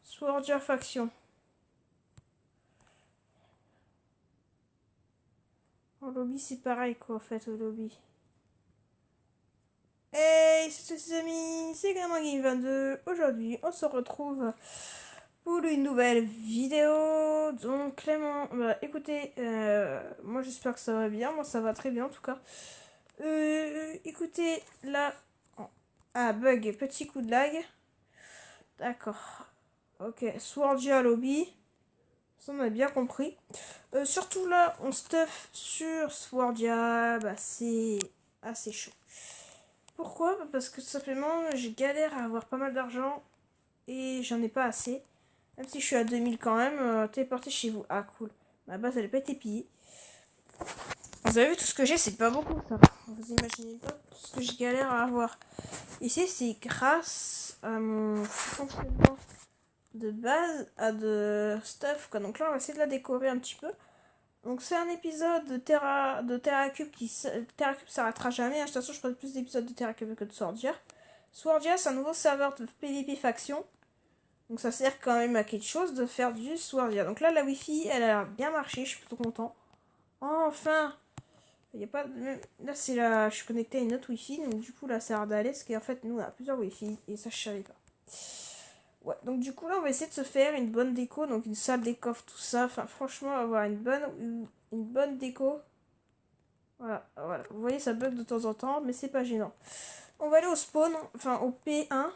Swordia faction. En lobby, c'est pareil quoi, en fait, au lobby. Hey, c'est les amis, c'est Gamin Game 22. Aujourd'hui, on se retrouve pour une nouvelle vidéo. Donc, Clément, bah, écoutez, moi j'espère que ça va bien. Moi, ça va très bien en tout cas. Écoutez, là. Ah, bug, petit coup de lag. D'accord. Ok, Swordia lobby. Ça, on a bien compris. Surtout là, on stuff sur Swordia. Bah, c'est assez chaud. Pourquoi? Parce que tout simplement, je galère à avoir pas mal d'argent et j'en ai pas assez. Même si je suis à 2000 quand même, téléporté chez vous. Ah, cool. Ma base, elle n'a pas été pillée. Vous avez vu, tout ce que j'ai, c'est pas beaucoup, ça. Vous imaginez pas tout ce que je galère à avoir. Ici, c'est grâce à mon fonctionnement de base, à de stuff, quoi. Donc là, on va essayer de la décorer un petit peu. Donc c'est un épisode de TerraCube qui TerraCube s'arrêtera jamais. De toute façon, je ferai plus d'épisodes de TerraCube que de Swordia. Swordia, c'est un nouveau serveur de PvP faction. Donc ça sert quand même à quelque chose de faire du Swordia. Donc là, la Wi-Fi, elle a bien marché. Je suis plutôt content. Enfin, il y a pas là c'est là, je suis connecté à une autre Wi-Fi. Donc du coup là, ça a l'air d'aller. Parce qu'en fait, nous, on a plusieurs Wi-Fi et ça, je savais pas. Ouais, donc du coup là on va essayer de se faire une bonne déco, donc une salle des coffres, tout ça. Enfin franchement avoir une bonne déco. Voilà, voilà. Vous voyez ça bug de temps en temps, mais c'est pas gênant. On va aller au spawn, enfin au P1.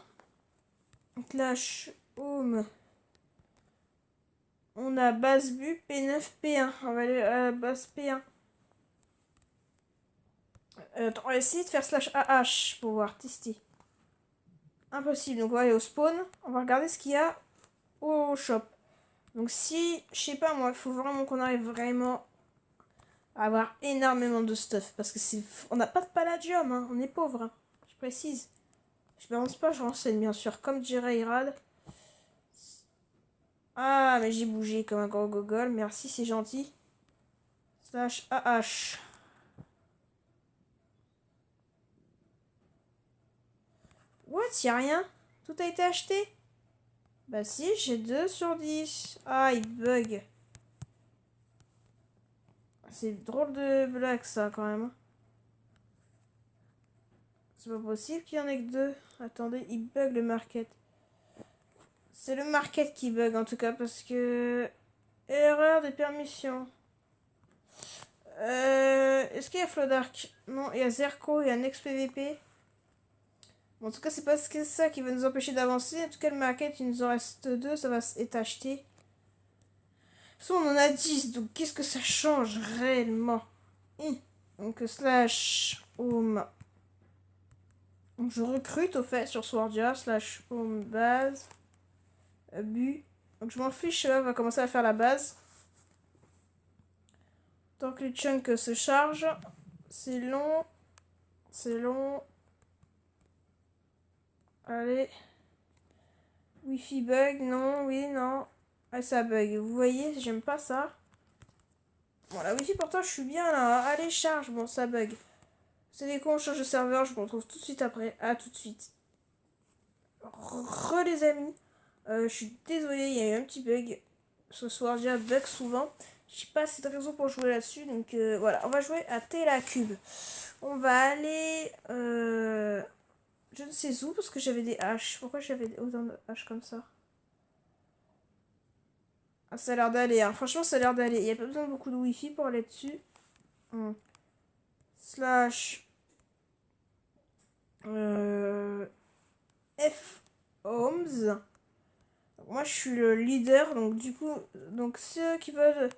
Clash home. On a base bu P9 P1. On va aller à la base P1. On va essayer de faire slash AH pour voir, tester. Impossible, donc on va aller au spawn. On va regarder ce qu'il y a au shop. Donc si, je sais pas moi, il faut vraiment qu'on arrive vraiment à avoir énormément de stuff. Parce que c'est, on n'a pas de palladium, hein, on est pauvre. Hein, je précise. Je balance pas, je renseigne bien sûr. Comme dirait Irad. Ah, mais j'ai bougé comme un gros gogol. Merci, c'est gentil. Slash AH. What? Y'a rien? Tout a été acheté? Bah si, j'ai 2 sur 10. Ah, il bug. C'est drôle de blague ça quand même. C'est pas possible qu'il y en ait que 2. Attendez, il bug le market. C'est le market qui bug en tout cas parce que... Erreur de permission. Est-ce qu'il y a Flodark? Non, il y a Zerko, il y a NextPVP. Bon, en tout cas, c'est pas ça qui va nous empêcher d'avancer. En tout cas, le market, il nous en reste 2, ça va être acheté. Soit on en a 10, donc qu'est-ce que ça change réellement? Donc, slash home. Donc, je recrute au fait sur Swordia, slash home base. Bu. Donc, je m'en fiche, on va commencer à faire la base. Tant que les chunks se chargent, c'est long. C'est long. Allez. Wi-Fi bug, non, oui, non. Ah, ça bug. Vous voyez, j'aime pas ça. Bon, la Wi-Fi, pourtant, je suis bien là. Allez, charge. Bon, ça bug. C'est des cons, on change de serveur. Je vous retrouve tout de suite après. À tout de suite. Les amis. Je suis désolée, il y a eu un petit bug. Ce soir, déjà, bug souvent. J'ai pas assez de raison pour jouer là-dessus. Donc, voilà. On va jouer à TerraCube. On va aller... je ne sais où, parce que j'avais des haches. Pourquoi j'avais autant de haches comme ça? Ah, ça a l'air d'aller, hein. Franchement, ça a l'air d'aller. Il n'y a pas besoin de beaucoup de wifi pour aller dessus. Slash F Homes. Moi, je suis le leader, donc du coup, donc ceux qui veulent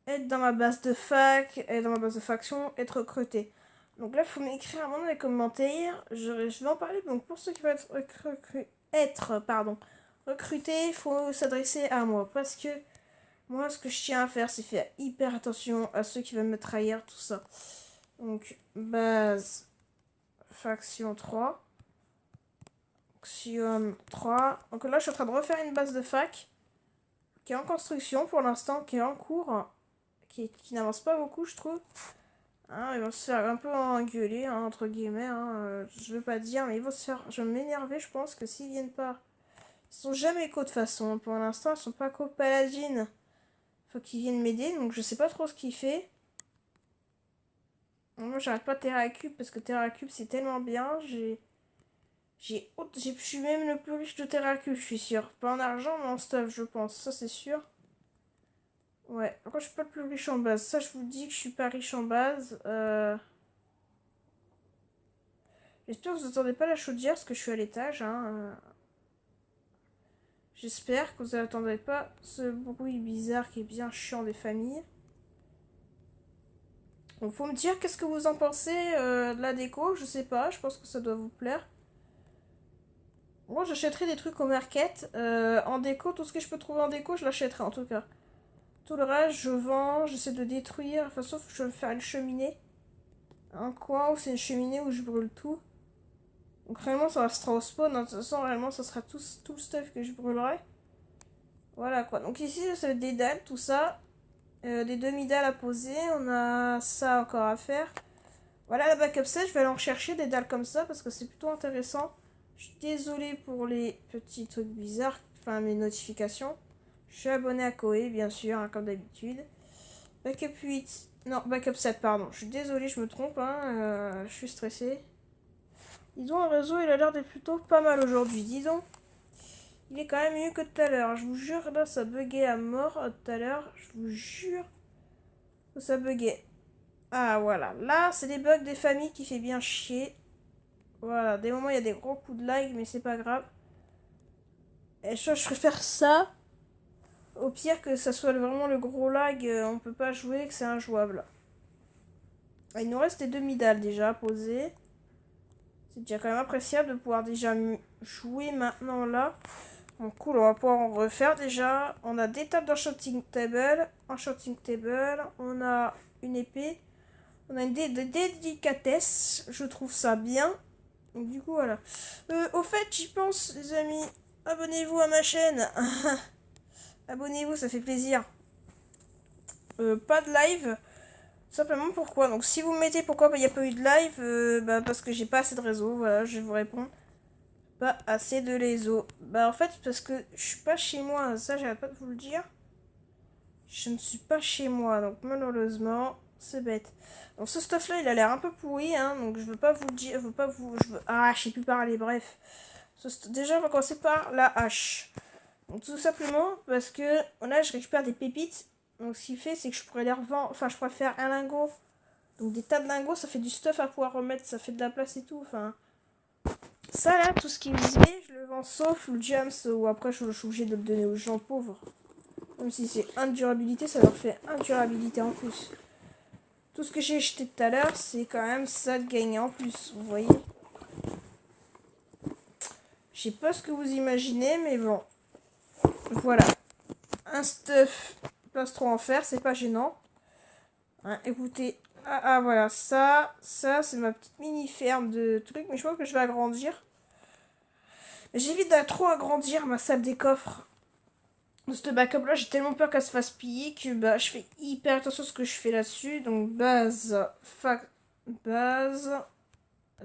être dans ma base de fac, être dans ma base de faction, être recrutés. Donc là, il faut m'écrire un moment dans les commentaires. Je vais en parler. Donc pour ceux qui veulent recrutés, il faut s'adresser à moi. Parce que moi, ce que je tiens à faire, c'est faire hyper attention à ceux qui veulent me trahir, tout ça. Donc, base faction 3. Faction 3. Donc là, je suis en train de refaire une base de fac qui est en construction pour l'instant, qui est en cours, qui n'avance pas beaucoup, je trouve. Hein, ils vont se faire un peu engueuler, hein, entre guillemets. Hein, je veux pas dire, mais ils vont se faire. Je vais m'énerver, je pense que s'ils viennent pas. Ils sont jamais co de toute façon. Pour l'instant, ils sont pas co paladine. Faut qu'ils viennent m'aider, donc je sais pas trop ce qu'il fait. Moi, j'arrête pas TerraCube parce que TerraCube c'est tellement bien. Je suis même le plus riche de TerraCube, je suis sûr. Pas en argent, mais en stuff, je pense. Ça, c'est sûr. Ouais, après, je suis pas le plus riche en base. Ça, je vous dis que je suis pas riche en base. J'espère que vous n'entendez pas la chaudière parce que je suis à l'étage. Hein. J'espère que vous n'entendez pas ce bruit bizarre qui est bien chiant des familles. Donc, faut me dire qu'est-ce que vous en pensez de la déco. Je sais pas, je pense que ça doit vous plaire. Moi, j'achèterai des trucs au market. En déco, tout ce que je peux trouver en déco, je l'achèterai en tout cas. Tout le reste, je vends, j'essaie de détruire. Enfin, sauf que je vais me faire une cheminée. Un coin où c'est une cheminée où je brûle tout. Donc, réellement, ça restera au spawn. De toute façon, réellement, ça sera tout le stuff que je brûlerai. Voilà quoi. Donc, ici, ça va être des dalles, tout ça. Des demi-dalles à poser. On a ça encore à faire. Voilà la backup set. Je vais aller en chercher des dalles comme ça parce que c'est plutôt intéressant. Je suis désolée pour les petits trucs bizarres. Enfin, mes notifications. Je suis abonné à Koei, bien sûr, hein, comme d'habitude. Backup 8. Non, backup 7, pardon. Je suis désolée, je me trompe. Je suis stressée. Dis donc, le réseau, il a l'air d'être plutôt pas mal aujourd'hui. Dis donc. Il est quand même mieux que tout à l'heure. Je vous jure, là, ça buguait à mort tout à l'heure. Je vous jure que ça buguait. Ah, voilà. Là, c'est des bugs des familles qui fait bien chier. Voilà. Des moments, il y a des gros coups de lag, mais c'est pas grave. Et je préfère ça. Au pire que ça soit vraiment le gros lag, on peut pas jouer, que c'est injouable. Il nous reste les demi-dalles déjà à poser. C'est déjà quand même appréciable de pouvoir déjà jouer maintenant là. Bon, cool, on va pouvoir en refaire déjà. On a des tables d'enchanting table. Enchanting table. On a une épée. On a des délicatesses. Je trouve ça bien. Donc, du coup, voilà. Au fait, j'y pense, les amis. Abonnez-vous à ma chaîne. Abonnez-vous, ça fait plaisir. Pas de live. Simplement pourquoi. Donc si vous me mettez pourquoi il n'y a pas eu de live, parce que j'ai pas assez de réseau. Voilà, je vais vous répondre. Pas assez de réseau. En fait, parce que je suis pas chez moi. Ça, j'arrête pas de vous le dire. Je ne suis pas chez moi. Donc malheureusement, c'est bête. Donc ce stuff là, il a l'air un peu pourri. Hein, donc je veux pas vous le dire. Je veux pas vous. Je sais plus parler. Bref. Déjà, on va commencer par la hache. Donc tout simplement parce que là, je récupère des pépites. Donc ce qu'il fait, c'est que je pourrais les revendre. Enfin, je pourrais faire un lingot. Donc des tas de lingots, ça fait du stuff à pouvoir remettre. Ça fait de la place et tout. Enfin, ça là, tout ce qui me fait, je le vends sauf le Jams. Ou après, je suis obligé de le donner aux gens pauvres. Même si c'est indurabilité, ça leur fait indurabilité en plus. Tout ce que j'ai acheté tout à l'heure, c'est quand même ça de gagner en plus. Vous voyez. Je sais pas ce que vous imaginez, mais bon. Voilà. Un stuff plastron en fer, c'est pas gênant. Hein, écoutez, voilà, ça c'est ma petite mini ferme de trucs, mais je pense que je vais agrandir. J'évite de trop agrandir ma salle des coffres. De ce backup là, j'ai tellement peur qu'elle se fasse piller que je fais hyper attention à ce que je fais là-dessus. Donc base,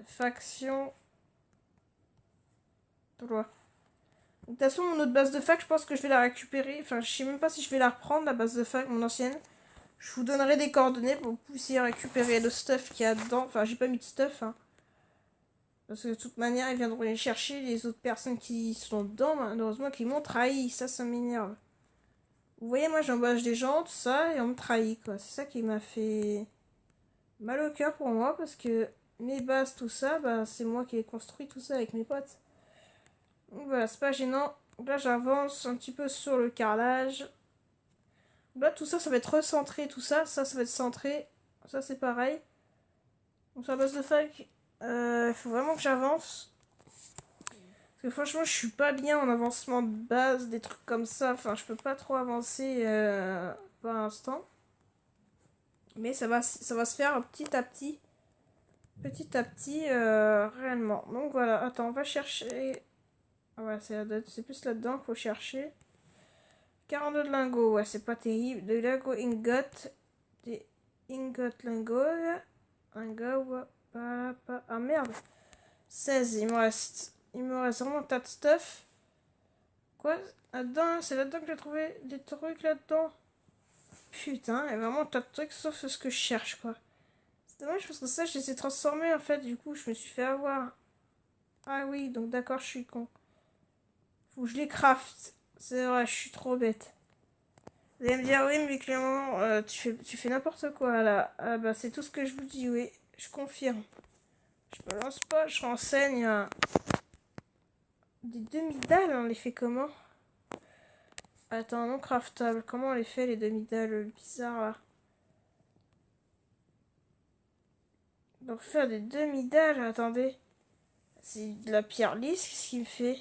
faction, 3. De toute façon, mon autre base de fac, je pense que je vais la récupérer. Enfin, je sais même pas si je vais la reprendre, la base de fac, mon ancienne. Je vous donnerai des coordonnées pour que vous puissiez récupérer le stuff qu'il y a dedans. Enfin, j'ai pas mis de stuff. Hein. Parce que de toute manière, ils viendront les chercher, les autres personnes qui sont dedans, malheureusement, qui m'ont trahi. Ça m'énerve. Vous voyez, moi, j'embauche des gens, tout ça, et on me trahit, quoi. C'est ça qui m'a fait mal au cœur pour moi, parce que mes bases, tout ça, c'est moi qui ai construit tout ça avec mes potes. Donc voilà, c'est pas gênant. Donc là, j'avance un petit peu sur le carrelage. Là, tout ça, ça va être recentré, tout ça. Ça va être centré. Ça, c'est pareil. Donc sur la base de fac, il faut vraiment que j'avance. Parce que franchement, je suis pas bien en avancement de base, des trucs comme ça. Enfin, je peux pas trop avancer pour l'instant. Mais ça va se faire petit à petit. Petit à petit, réellement. Donc voilà, attends, on va chercher. Ah ouais, c'est plus là-dedans qu'il faut chercher. 42 de lingots, ouais, c'est pas terrible. De lingots ingot. Des ingot lingots. Lingots, ah merde. 16, il me reste vraiment un tas de stuff. Quoi? Là-dedans, c'est là-dedans que j'ai trouvé des trucs là-dedans. Putain, il y a vraiment tas de trucs sauf ce que je cherche, quoi. C'est dommage parce que ça, je les ai transformés en fait. Du coup, je me suis fait avoir. Ah oui, donc d'accord, je suis con. Faut que je les craft. C'est vrai, je suis trop bête. Vous allez me dire, oui, mais Clément, tu fais n'importe quoi là. Ah bah, c'est tout ce que je vous dis, oui. Je confirme. Je me lance pas, je renseigne. Des demi-dalles, on les fait comment? Attends, non craftable. Comment on les fait les demi-dalles bizarres là? Donc faire des demi-dalles, attendez. C'est de la pierre lisse, qu'est-ce qu'il me fait?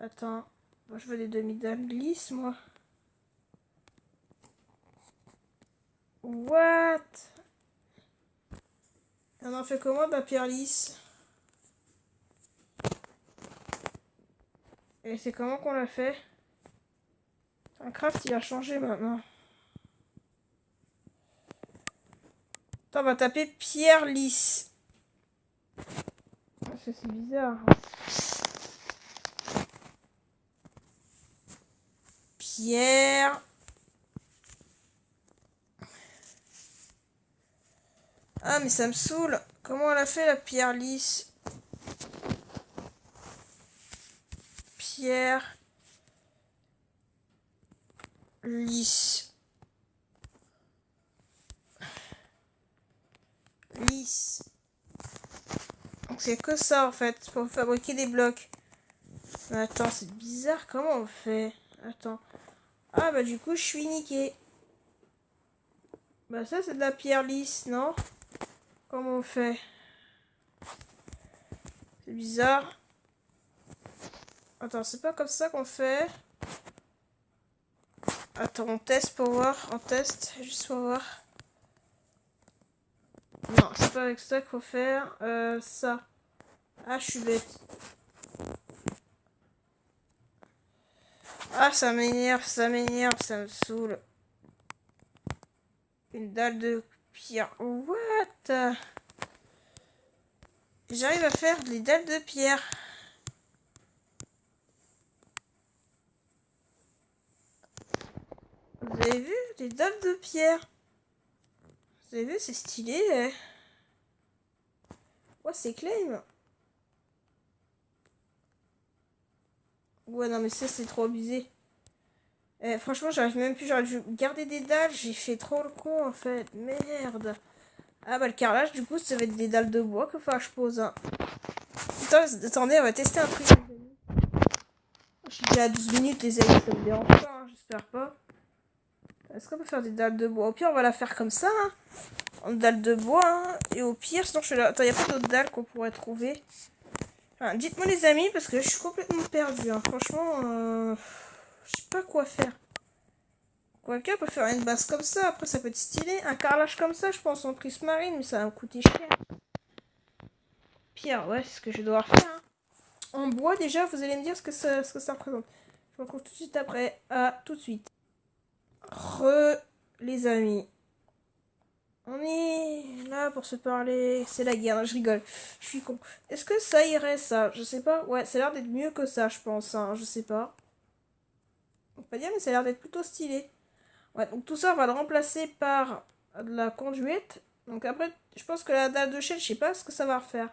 Attends. Moi je veux des demi-dalles lisses, moi. What? On en fait comment de la pierre lisse? Et c'est comment qu'on l'a fait? Un craft il a changé maintenant. Attends, on va taper pierre lisse. C'est bizarre. Pierre. Ah mais ça me saoule. Comment elle a fait la pierre lisse? Pierre lisse. Lisse. Donc c'est que ça en fait pour fabriquer des blocs. Mais attends, c'est bizarre. Comment on fait? Attends. Ah bah du coup je suis niqué. Bah ça c'est de la pierre lisse, non? Comment on fait? C'est bizarre. Attends, c'est pas comme ça qu'on fait. Attends, on teste pour voir. On teste, juste pour voir. Non, c'est pas avec ça qu'il faut faire. Ça. Ah, je suis bête. Ah, ça m'énerve, ça me saoule. Une dalle de pierre. What? J'arrive à faire des dalles de pierre. Vous avez vu? Des dalles de pierre. Vous avez vu? C'est stylé. Ouais, c'est claim. Ouais, non, mais ça, c'est trop abusé. Franchement, j'arrive même plus. J'aurais dû garder des dalles. J'ai fait trop le con, en fait. Merde. Ah, bah, le carrelage, du coup, ça va être des dalles de bois que je pose. Hein. Putain, attendez, on va tester un truc, les amis. Je suis déjà à 12 minutes, les amis. Ça me dérange pas, hein, j'espère pas. Est-ce qu'on peut faire des dalles de bois? Au pire, on va la faire comme ça. Hein. En dalles de bois. Hein. Et au pire, sinon, je fais là. Attends, il n'y a pas d'autres dalles qu'on pourrait trouver. Enfin, dites-moi, les amis, parce que je suis complètement perdue. Hein. Franchement, je sais pas quoi faire. Quoique, on peut faire une base comme ça. Après, ça peut être stylé. Un carrelage comme ça, je pense, en prismarine. Mais ça va me coûter cher. Pire, ouais, c'est ce que je vais devoir faire. Hein. En bois, déjà, vous allez me dire ce que ça représente. Je me retrouve tout de suite après. À tout de suite. Les amis. On est là pour se parler. C'est la guerre, je rigole. Je suis con. Est-ce que ça irait, ça? Je sais pas. Ouais, ça a l'air d'être mieux que ça, je pense. Hein. Je sais pas. On peut pas dire, mais ça a l'air d'être plutôt stylé. Ouais, donc tout ça, on va le remplacer par de la conduite. Donc après, je pense que la dalle de chaîne, je sais pas ce que ça va refaire.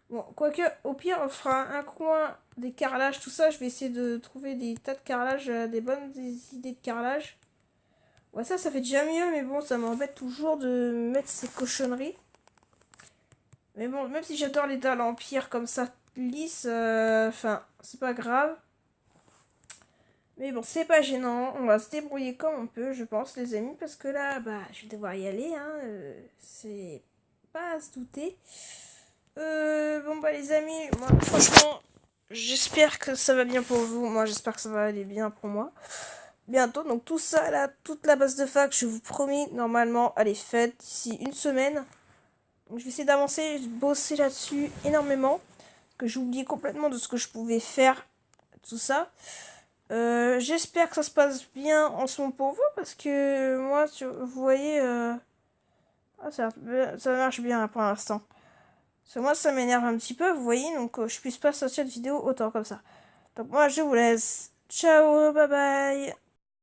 Bon, quoique, au pire, on fera un coin des carrelages, tout ça. Je vais essayer de trouver des tas de carrelages, des bonnes idées de carrelage. Ouais, ça fait déjà mieux, mais bon, ça m'embête toujours de mettre ces cochonneries. Mais bon, même si j'adore les dalles en pierre comme ça, lisses, enfin, c'est pas grave. Mais bon, c'est pas gênant, on va se débrouiller comme on peut, je pense, les amis, parce que là, bah, je vais devoir y aller, hein, c'est pas à se douter. Bon, bah, les amis, moi, franchement, j'espère que ça va bien pour vous, moi, j'espère que ça va aller bien pour moi. Bientôt, donc tout ça, là, toute la base de fac, je vous promets, normalement, elle est faite d'ici une semaine. Donc, je vais essayer d'avancer, de bosser là-dessus énormément, que j'ai oublié complètement de ce que je pouvais faire, tout ça. J'espère que ça se passe bien en ce moment pour vous parce que moi, vous voyez, ça marche bien pour l'instant. Parce que moi, ça m'énerve un petit peu, vous voyez, donc je puisse pas sortir de vidéo autant comme ça. Donc moi, je vous laisse. Ciao, bye bye.